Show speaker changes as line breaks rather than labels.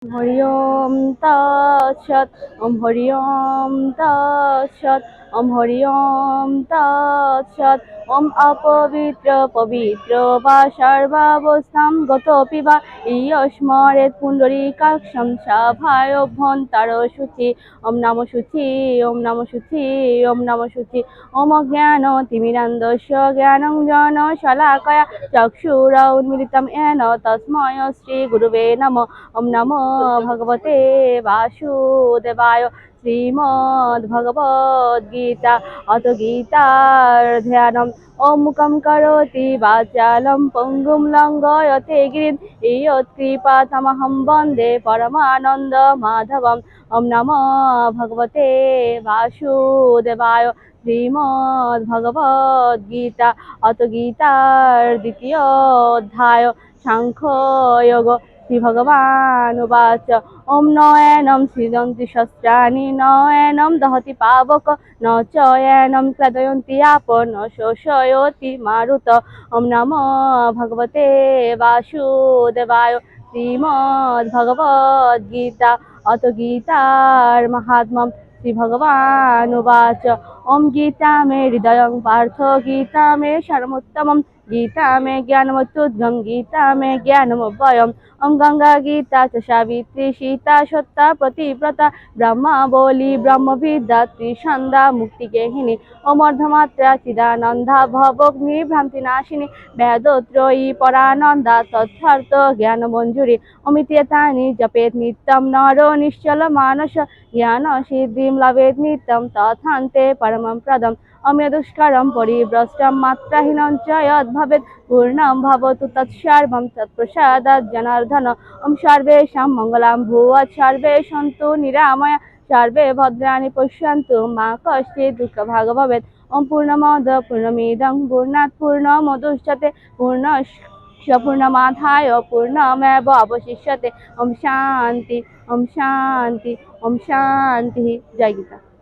হরি ওম তৎসৎ। ওম হরি ওম তৎসৎ। ওম হরি ওম তৎসৎ। ওম অপবিত্র পবিত্র বা সর্বাবস্থাম গতোপি বা ইয়স্মরেৎ পুণ্ডরীকাক্ষং সভায়ভ্যন্তর শুচি। ওম নমঃ শুচি। ওম নমঃ শুচি। ওম নমঃ শুচি। ওম অজ্ঞানতিমিরান্ধস্য জ্ঞানাঞ্জন শলাকয়া চক্ষুরুন্মিলিतं येन তস্मै শ্রী গুরুবে নমঃ। ওম নমো ভগবতে বাসুদেবায়। শ্রীমদ্ ভগবদ গীতা অত গীতার ধ্যানম। ওম মুখম করোতি বাচালম পঙ্গুম লঙ্ঘয়তে গিরিম ইয়ৎকৃপাতমহং বন্দে পরমানন্দ মাধবম। ওম নমো ভগবতে বাসুদেবায়। শ্রীমদ্ ভগবদ গীতা অত গীতার দ্বিতীয় অধ্যায় সাংখ্যযোগ। শ্রী ভগবান উবাচ ওম নয়নম সৃজন্তি শস্ত্রাণি ন এনম দহতি পাবক ন চ এনম ক্লেদয়ন্তি আপ ন শোষয়তি মারুত। ওম নমো ভগবতে বাসুদেবায়। শ্রীমদ্ ভগবদ গীতা অত গীতার মাহাত্ম্যম। শ্রী ভগবান উবাচ ওম গীতা মে হৃদয়ং পার্থ গীতা মে সারমুত্তমম গীতা মে জ্ঞানমত্যুদ্গম গীতা মে জ্ঞানমব্যয়ম। ওম গঙ্গা গীতা চ সাবিত্রী সীতা সত্যা প্রতিব্রতা ব্রহ্মাবলী ব্রহ্মবিদ্যা ত্রিসন্ধ্যা মুক্তিগেহিনী। ওম অর্ধমাত্রা চিদানন্দা ভবগ্নি ভ্রান্তিনাশিনী বেদত্রয়ী পরানন্দা তথার্থ জ্ঞানমঞ্জুরি। অমিত্যেতানি জপেত নিত্যম নরো নিশ্চল মানস জ্ঞান সিদ্ধিম লভেত নিত্যম তথান্তে পরমং প্রদম। অম্যদুষ্করম পরিভ্রষ্টম মাত্রাহীনং চ যদ্ভবেৎ পূর্ণং ভবতু তৎসর্বং তৎপ্রসাদাৎ জনার্দন। ওম সর্বেষাং মঙ্গলাং ভূয়াৎ সর্বে সন্তু নিরাময়া সর্বে ভদ্রাণি পশ্যন্তু মা কশ্চিৎ দুঃখভাগ্ ভবেৎ। ওম পূর্ণমদ পূর্ণমিদং পূর্ণাৎ পূর্ণমুদচ্যতে পূর্ণস্য পূর্ণমাদায় পূর্ণমেব অবশিষ্যতে। ওম শান্তি। ওম শান্তি। ওম শান্তি। জয় গীতা।